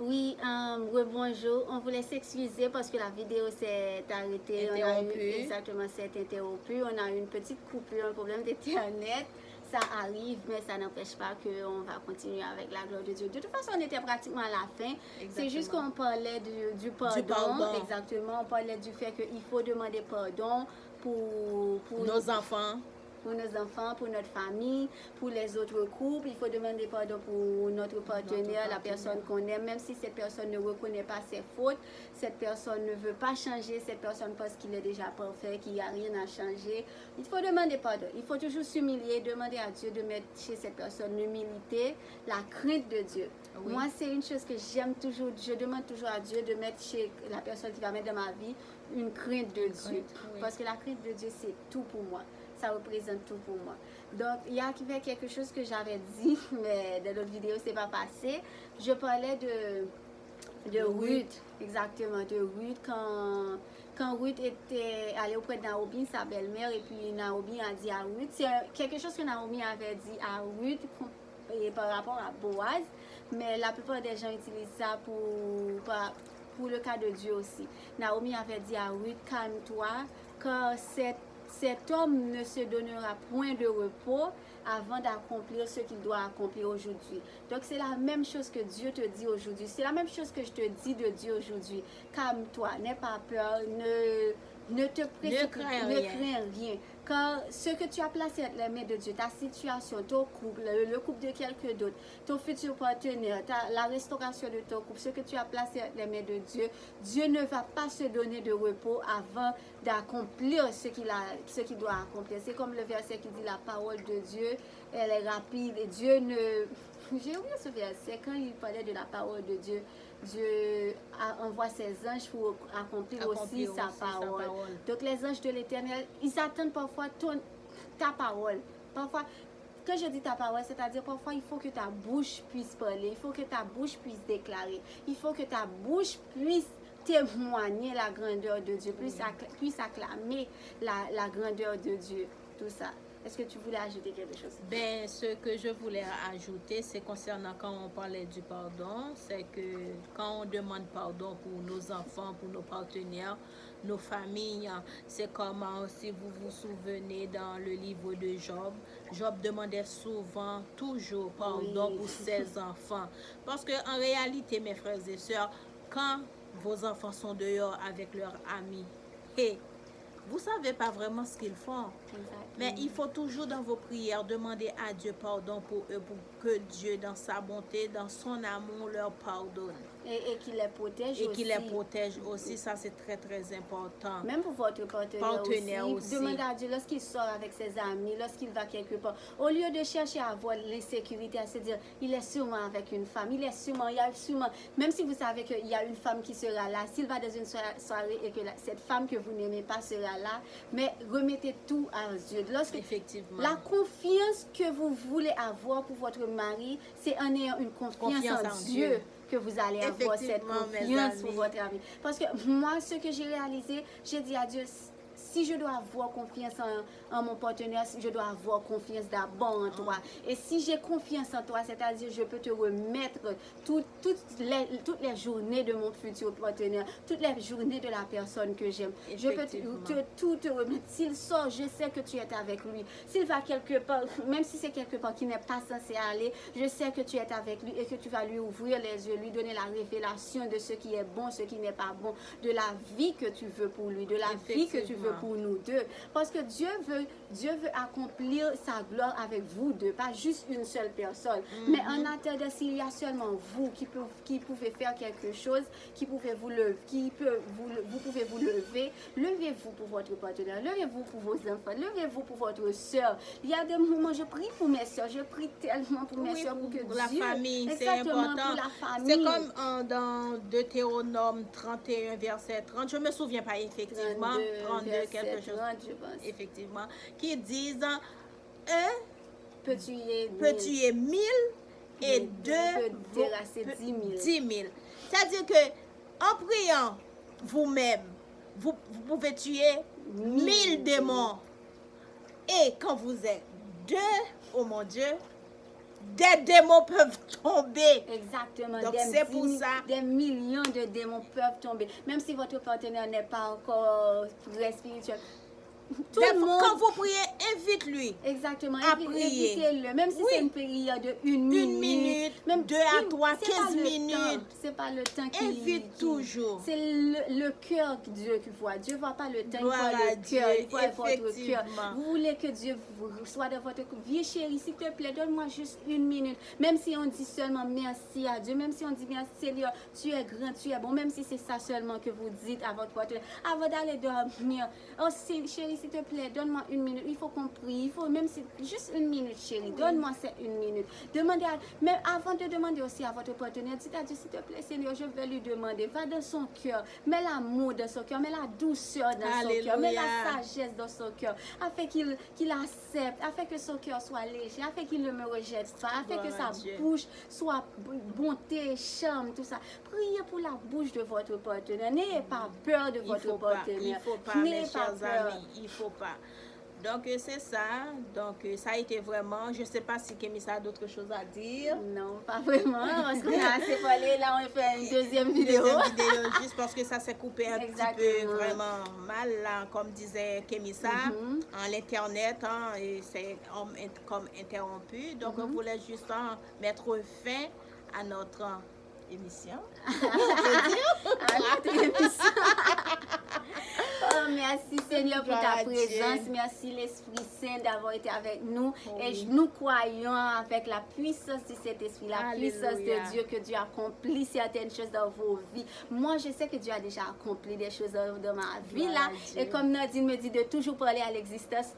Oui, bonjour. On voulait s'excuser parce que la vidéo s'est arrêtée. Exactement, s'est interrompue. On a eu une petite coupure, un problème d'internet. Ça arrive, mais ça n'empêche pas qu'on va continuer avec la gloire de Dieu. De toute façon, on était pratiquement à la fin. C'est juste qu'on parlait du pardon. Exactement. On parlait du fait qu'il faut demander pardon pour nos enfants. Pour nos enfants, pour notre famille, pour les autres couples. Il faut demander pardon pour notre partenaire, la personne qu'on aime, même si cette personne ne reconnaît pas ses fautes, cette personne ne veut pas changer, cette personne pense qu'il est déjà parfait, qu'il n'y a rien à changer. Il faut demander pardon. Il faut toujours s'humilier, demander à Dieu de mettre chez cette personne l'humilité, la crainte de Dieu. Oui. Moi, c'est une chose que j'aime toujours. Je demande toujours à Dieu de mettre chez la personne qui va mettre dans ma vie une crainte de Dieu. Oui. Parce que la crainte de Dieu, c'est tout pour moi. Ça représente tout pour moi. Donc, il y a quelque chose que j'avais dit, mais dans l'autre vidéo, c'est pas passé. Je parlais de Ruth, exactement, de Ruth, quand Ruth était allée auprès de Naomi, sa belle-mère, et puis Naomi a dit à Ruth, c'est quelque chose que Naomi avait dit à Ruth par rapport à Boaz, mais la plupart des gens utilisent ça pour le cas de Dieu aussi. Naomi avait dit à Ruth, calme-toi, car cet homme ne se donnera point de repos avant d'accomplir ce qu'il doit accomplir aujourd'hui. Donc c'est la même chose que Dieu te dit aujourd'hui. C'est la même chose que je te dis de Dieu aujourd'hui. Calme-toi, n'aie pas peur, ne te précipite, ne crains rien. Car ce que tu as placé entre les mains de Dieu, ta situation, ton couple, le couple de quelqu'un d'autre, ton futur partenaire, la restauration de ton couple, ce que tu as placé entre les mains de Dieu, Dieu ne va pas se donner de repos avant d'accomplir ce qu'il doit accomplir. C'est comme le verset qui dit la parole de Dieu, elle est rapide et Dieu ne... J'ai oublié ce verset, quand il parlait de la parole de Dieu, Dieu envoie ses anges pour accomplir aussi sa parole. Donc les anges de l'Éternel, ils attendent parfois ta parole. Parfois, quand je dis ta parole, c'est-à-dire parfois il faut que ta bouche puisse parler, il faut que ta bouche puisse déclarer, il faut que ta bouche puisse témoigner la grandeur de Dieu, puisse acclamer la grandeur de Dieu, tout ça. Est-ce que tu voulais ajouter quelque chose? Ben, ce que je voulais ajouter, c'est concernant quand on parlait du pardon, c'est que quand on demande pardon pour nos enfants, pour nos partenaires, nos familles, c'est comme si vous vous souvenez dans le livre de Job, Job demandait souvent, toujours pardon pour ses enfants. Parce qu'en réalité, mes frères et sœurs, quand vos enfants sont dehors avec leurs amis, vous ne savez pas vraiment ce qu'ils font. Mais il faut toujours dans vos prières demander à Dieu pardon pour eux, pour que Dieu, dans sa bonté, dans son amour, leur pardonne. Et qu'il les protège aussi. Et qu'il les protège aussi, ça c'est très très important. Même pour votre partenaire aussi. Demandez à Dieu lorsqu'il sort avec ses amis, lorsqu'il va quelque part. Au lieu de chercher à avoir l'insécurité, à se dire, il est sûrement avec une femme, il y a sûrement, même si vous savez qu'il y a une femme qui sera là, s'il va dans une soirée et que cette femme que vous n'aimez pas sera là, mais remettez tout à Dieu. Effectivement. La confiance que vous voulez avoir pour votre mari, c'est en ayant une confiance en Dieu que vous allez avoir cette confiance pour votre ami. Parce que moi, ce que j'ai réalisé, j'ai dit à Dieu, si je dois avoir confiance en mon partenaire, je dois avoir confiance d'abord en toi. Et si j'ai confiance en toi, c'est-à-dire je peux te remettre toutes les journées de mon futur partenaire, toutes les journées de la personne que j'aime. Je peux tout te remettre. S'il sort, je sais que tu es avec lui. S'il va quelque part, même si c'est quelque part qui n'est pas censé aller, je sais que tu es avec lui et que tu vas lui ouvrir les yeux, lui donner la révélation de ce qui est bon, ce qui n'est pas bon, de la vie que tu veux pour lui, de la vie que tu veux pour nous deux. Parce que Dieu veut accomplir sa gloire avec vous deux, pas juste une seule personne. Mais en attendant, s'il y a seulement vous qui pouvez faire quelque chose, vous pouvez vous lever, levez-vous pour votre partenaire, levez-vous pour vos enfants, levez-vous pour votre soeur. Il y a des moments, je prie pour mes soeurs, je prie tellement pour mes soeurs, pour que pour la Dieu, famille, c'est important. Pour la famille. C'est comme dans Deutéronome 31, verset 30, je ne me souviens pas effectivement, 32, quelque chose, 30, je pense. Effectivement, qui disent peut tuer 1000 et 2 peut terrasser 10 000. C'est-à-dire que en priant vous-même, vous pouvez tuer 1000 démons. Et quand vous êtes 2, oh mon Dieu, des démons peuvent tomber. Exactement. Donc, c'est pour ça. Des millions de démons peuvent tomber. Même si votre partenaire n'est pas encore très spirituel. Tout le monde. Quand vous priez, invite-lui. Exactement. À prier. Invitez-le. Même si c'est une prière de 1 minute. Même 2 à 3, 15 minutes. C'est pas le temps qui... Invite toujours. C'est le cœur que Dieu qui voit. Dieu ne voit pas le temps, il voit le cœur. Il voit votre cœur. Vous voulez que Dieu soit dans votre cœur. Viens chérie, s'il te plaît, donne-moi juste 1 minute. Même si on dit seulement merci à Dieu, même si on dit bien Seigneur, tu es grand, tu es bon, même si c'est ça seulement que vous dites à votre partenaire, avant d'aller dormir. Oh chérie, s'il te plaît, donne-moi 1 minute. Il faut qu'on prie. Il faut même si juste 1 minute, chérie. Donne-moi cette 1 minute. Demandez mais avant de demander aussi à votre partenaire, dites à Dieu, s'il te plaît, Seigneur, je vais lui demander. Va dans son cœur. Mets l'amour dans son cœur. Mets la douceur dans son cœur. Mets la sagesse dans son cœur. Afin qu'il accepte. Afin que son cœur soit léger. Afin qu'il ne me rejette pas. Afin que sa bouche soit bonté, charme, tout ça. Priez pour la bouche de votre partenaire. N'ayez pas peur de votre partenaire. Il ne faut pas, mes chers amis. Il ne faut pas. Donc, c'est ça. Donc, ça a été vraiment... Je ne sais pas si Kémissa a d'autres choses à dire. Non, pas vraiment. Parce qu'on a assez parlé. Là, on fait une deuxième vidéo. Juste parce que ça s'est coupé un petit peu vraiment mal, là, comme disait Kémissa, en l'Internet. Hein, et c'est comme interrompu. Donc, on voulait juste mettre fin à notre émission. À notre émission. Oh, merci Seigneur pour ta présence. Merci l'Esprit Saint d'avoir été avec nous. Et nous croyons avec la puissance de cet Esprit, la puissance de Dieu, que Dieu accomplit certaines choses dans vos vies. Moi, je sais que Dieu a déjà accompli des choses dans ma vie là. Et comme Nadine me dit de toujours parler à l'existence,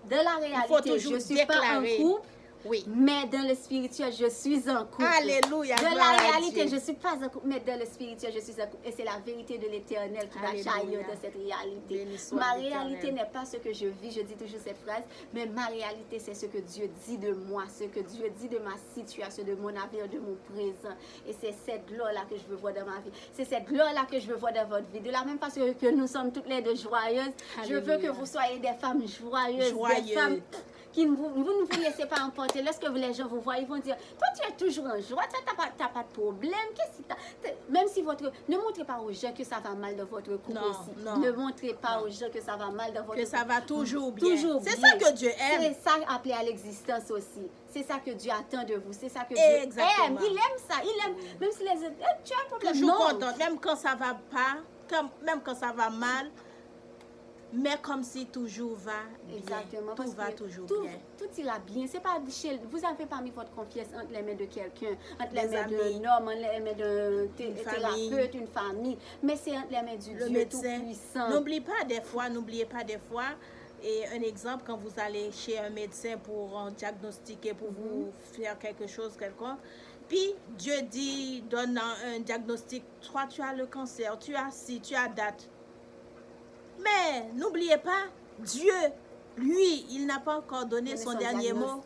de la réalité, je ne suis pas en couple. Oui. Mais dans le spirituel, je suis en couple. Alléluia. De la réalité, je ne suis pas en couple, mais dans le spirituel, je suis en couple. Et c'est la vérité de l'Éternel qui va jaillir dans cette réalité. Ma réalité n'est pas ce que je vis, je dis toujours cette phrase, mais ma réalité, c'est ce que Dieu dit de moi, ce que Dieu dit de ma situation, de mon avenir, de mon présent. Et c'est cette gloire-là que je veux voir dans ma vie. C'est cette gloire-là que je veux voir dans votre vie. De la même façon que nous sommes toutes les deux joyeuses, je veux que vous soyez des femmes joyeuses, des femmes... Vous ne vous laissez pas emporter. Lorsque les gens vous voient, ils vont dire, toi tu es toujours en joie, tu n'as pas de problème. Même si ne montrez pas aux gens que ça va mal dans votre couple aussi. Non. Ne montrez pas aux gens que ça va mal dans votre couple. Que ça va toujours bien. C'est ça que Dieu aime. C'est ça appelé à l'existence aussi. C'est ça que Dieu attend de vous. C'est ça que Dieu aime. Il aime ça. Il aime. Même si les autres, tu as un problème. Toujours contente. Même quand ça va pas, même quand ça va mal. Mais comme si toujours va bien. Exactement. Tout va toujours bien. Tout ira bien. C'est pas vous avez pas mis votre confiance entre les mains de quelqu'un, entre les mains d'un homme, entre les mains d'un thérapeute, une famille. Mais c'est entre les mains du Dieu tout-puissant. N'oubliez pas des fois, et un exemple, quand vous allez chez un médecin pour diagnostiquer, pour vous faire quelque chose, quelconque, puis Dieu donne un diagnostic, toi tu as le cancer, tu as ci, tu as date. Mais n'oubliez pas, Dieu, lui, il n'a pas encore donné son dernier mot.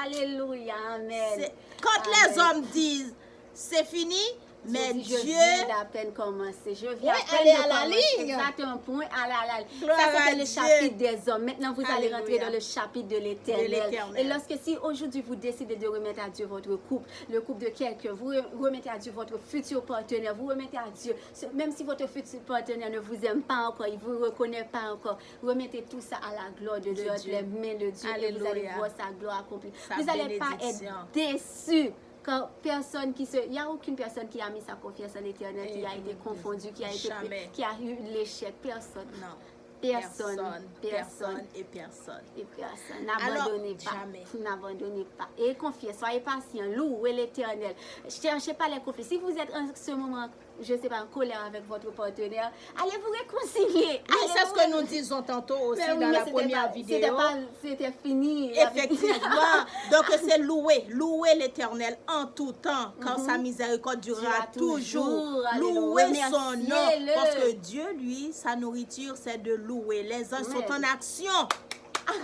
Alléluia, amen. Quand les hommes disent, c'est fini, mais Dieu... Je viens d'à peine commencer. Je viens à peine à la ligne. Exactement, point à la ligne. Ça, c'était le chapitre des hommes. Maintenant, vous allez rentrer dans le chapitre de l'Éternel. Et lorsque, si aujourd'hui, vous décidez de remettre à Dieu votre couple, le couple de quelqu'un, vous remettez à Dieu votre futur partenaire, vous remettez à Dieu, même si votre futur partenaire ne vous aime pas encore, il ne vous reconnaît pas encore, remettez tout ça à la gloire de Dieu, les mains de Dieu, et vous allez voir sa gloire accomplie. Vous n'allez pas être déçus. Il n'y a aucune personne qui a mis sa confiance en l'Éternel, qui a été confondue, qui a eu l'échec. Personne. Non. Personne. N'abandonnez pas. Jamais. N'abandonnez pas. Et confiez, soyez patient. Louez l'Éternel. Cherchez pas les conflits. Si vous êtes en ce moment, je ne sais pas, en colère avec votre partenaire, allez vous réconcilier. C'est ce que nous disons tantôt aussi dans la première vidéo. C'était fini. Effectivement. Donc c'est louer l'Éternel en tout temps, quand sa miséricorde durera toujours. Louer son nom. Parce que Dieu, lui, sa nourriture, c'est de louer. Les anges sont en action.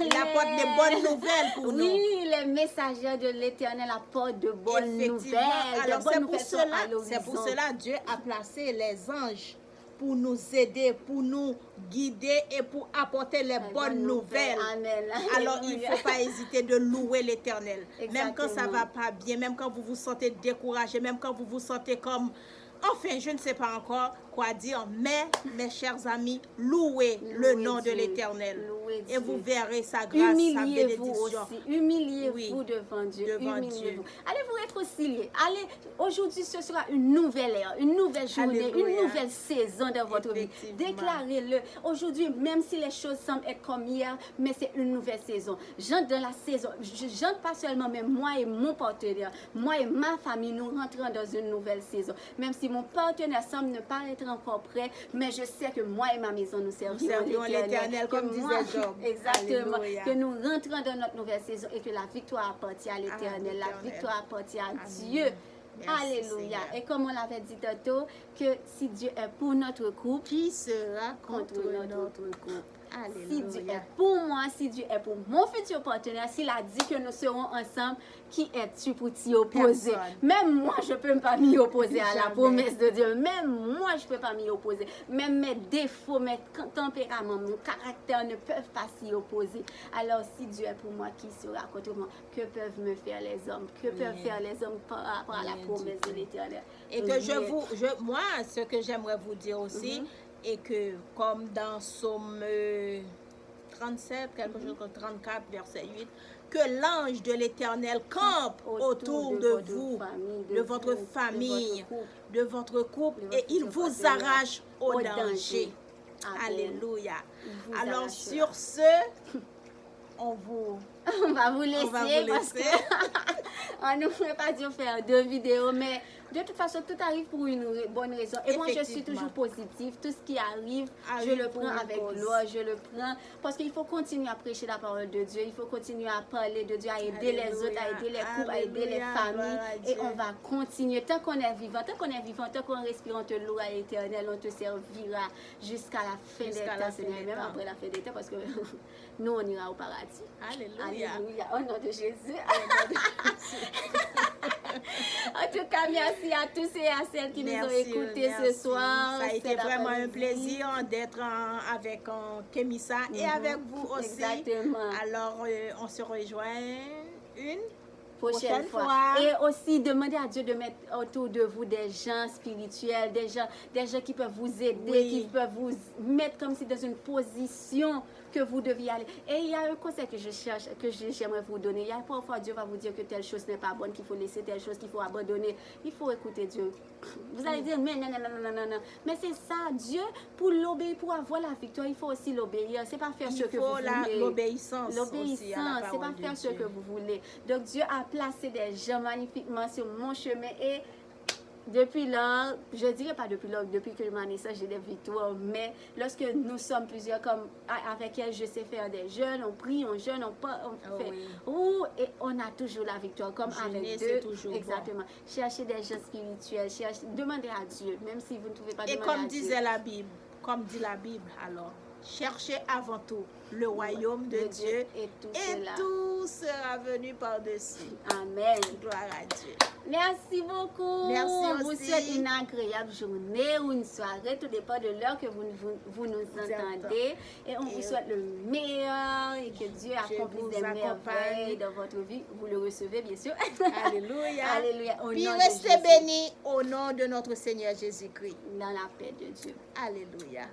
Il apporte de bonnes nouvelles pour nous. Oui, les messagers de l'Éternel apportent de bonnes nouvelles. Alors c'est pour cela Dieu a placé les anges pour nous aider, pour nous guider et pour apporter les bonnes nouvelles. Amen. Alors, il ne faut pas hésiter de louer l'Éternel. Même quand ça ne Exactement. va pas bien, même quand vous vous sentez découragé, même quand vous vous sentez comme... Enfin, je ne sais pas encore quoi dire, mais, mes chers amis, louez le nom de Dieu. l'Éternel. Louez Et vous Dieu. verrez sa grâce, sa Humiliez-vous bénédiction. aussi. Humiliez-vous Oui, devant Dieu. devant Humiliez-vous. Dieu. Allez vous réconcilier. Allez, aujourd'hui, ce sera une nouvelle ère, une nouvelle journée, Alléluia. une nouvelle saison dans votre vie. Effectivement. Déclarez-le. Aujourd'hui, même si les choses semblent être comme hier, mais c'est une nouvelle saison. J'entre dans la saison. J'entre pas seulement, mais moi et mon partenaire, moi et ma famille, nous rentrons dans une nouvelle saison. Même si mon partenaire semble ne pas être encore prêt, mais je sais que moi et ma maison, nous servirons l'Éternel, comme Que disait Job. Exactement. Alléluia. Que nous rentrons dans notre nouvelle saison et que la victoire appartient à l'Éternel. La l'Éternel. victoire appartient à Amen. Dieu. Merci, Alléluia. Seigneur. Et comme on l'avait dit tantôt, que si Dieu est pour notre couple, Qui sera contre notre couple. Si Dieu Alléluia. est pour moi, si Dieu est pour mon futur partenaire, s'il a dit que nous serons ensemble, qui es-tu pour t'y opposer? Personne. Même moi, je ne peux pas m'y opposer à la Jamais. promesse de Dieu. Même moi, je ne peux pas m'y opposer. Même mes défauts, mes tempéraments, mon caractère ne peuvent pas s'y opposer. Alors, si Dieu est pour moi, qui sera contre moi? Que peuvent me faire les hommes? Que peuvent faire les hommes par rapport à la Rien promesse du de tout. l'Éternel? Et que moi, ce que j'aimerais vous dire aussi, et que comme dans Somme 37, quelque chose comme 34, verset 8, que l'ange de l'Éternel campe autour de votre vous, famille, de votre vous, famille, de votre couple. de votre couple, de et votre il vous partenaire, arrache au au danger. danger. Amen. Alléluia. Il vous Alors arrachera. sur ce, on va vous laisser, va vous parce laisser. que on ne pourrait pas dire faire 2 vidéos, mais de toute façon, tout arrive pour une bonne raison. Et moi, je suis Effectivement. toujours positive. Tout ce qui arrive, je Arrive le pour prends une avec cause. gloire, je le prends. Parce qu'il faut continuer à prêcher la parole de Dieu. Il faut continuer à parler de Dieu, à aider les autres, à aider les couples, à aider les Alléluia. familles. Gloire à Et Dieu. on va continuer. Tant qu'on est vivant, tant qu'on respire, on te louera à l'Éternel, on te servira jusqu'à la fin des Jusqu'à la temps, fin Seigneur. des Et même temps. après la fin des temps, parce que nous, on ira au paradis. Alléluia. Alléluia. Au nom de Jésus. En tout cas, merci à tous et à celles qui nous ont écoutés ce merci. soir. Ça a été cet vraiment un après-midi. plaisir d'être avec Kémissa et avec vous aussi. Exactement. Alors, on se rejoint une Prochaine fois. Et aussi, demandez à Dieu de mettre autour de vous des gens spirituels, des gens qui peuvent vous aider, Oui. qui peuvent vous mettre comme si dans une position que vous deviez aller. Et il y a un conseil que j'aimerais vous donner. Il y a parfois Dieu va vous dire que telle chose n'est pas bonne, qu'il faut laisser telle chose, qu'il faut abandonner. Il faut écouter Dieu. Vous allez dire, mais non. Mais c'est ça, Dieu, pour l'obéir, pour avoir la victoire, il faut aussi l'obéir. C'est pas faire ce que vous voulez. Il faut l'obéissance aussi à la L'obéissance, c'est pas parole de faire ce Dieu. que vous voulez. Donc Dieu a placé des gens magnifiquement sur mon chemin et depuis là, je dirais pas depuis là, depuis que ma naissance, j'ai des victoires, mais lorsque nous sommes plusieurs, comme avec elle, je sais faire des jeûnes, on prie, on jeûne, on fait, et on a toujours la victoire, comme Jeûner, avec c'est deux. toujours Exactement. Cherchez des gens spirituels, demandez à Dieu, même si vous ne pouvez pas Et demander à comme Dieu. disait la Bible, comme dit la Bible, alors, cherchez avant tout le royaume de Dieu et tout et cela. tout sera venu par-dessus. Amen. Gloire à Dieu. Merci beaucoup. Merci On vous aussi. souhaite une agréable journée ou une soirée, tout dépend de l'heure que vous nous entendez. Et on vous souhaite le meilleur et que Dieu accomplisse des merveilles dans votre vie. Vous le recevez, bien sûr. Alléluia. Alléluia. Au Puis nom de restez Jésus. bénis au nom de notre Seigneur Jésus-Christ. Dans la paix de Dieu. Alléluia.